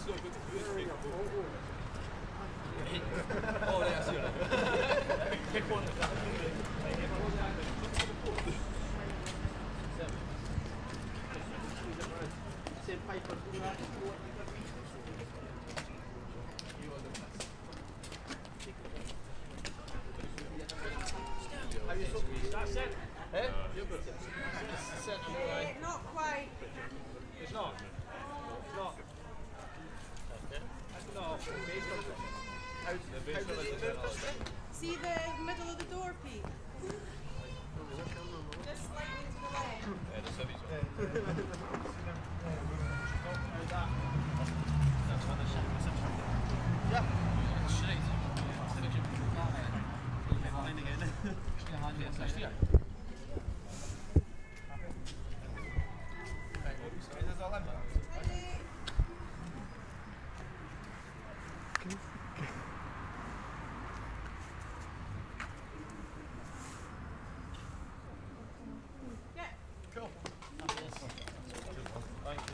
Oh, yeah, I see it. Pick one. That's it. Eh? Not quite. It's not. It's not. No, based on See the middle of the door, Pete? Just slightly to the left. Yeah, the semis. Yeah. Cool. Thank you.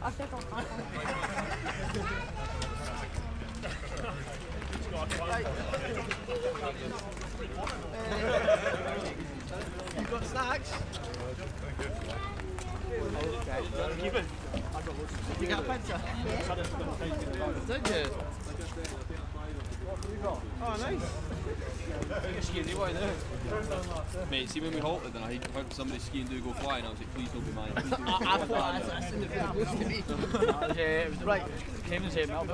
I'll take off. You got snacks? Keep it. You got a pizza? Did you? Oh, nice. Mate, see when we halted, then I heard somebody ski and do go fly, and I was like, please don't be mine. I thought I seen the video. It was right. Came and said, Mel,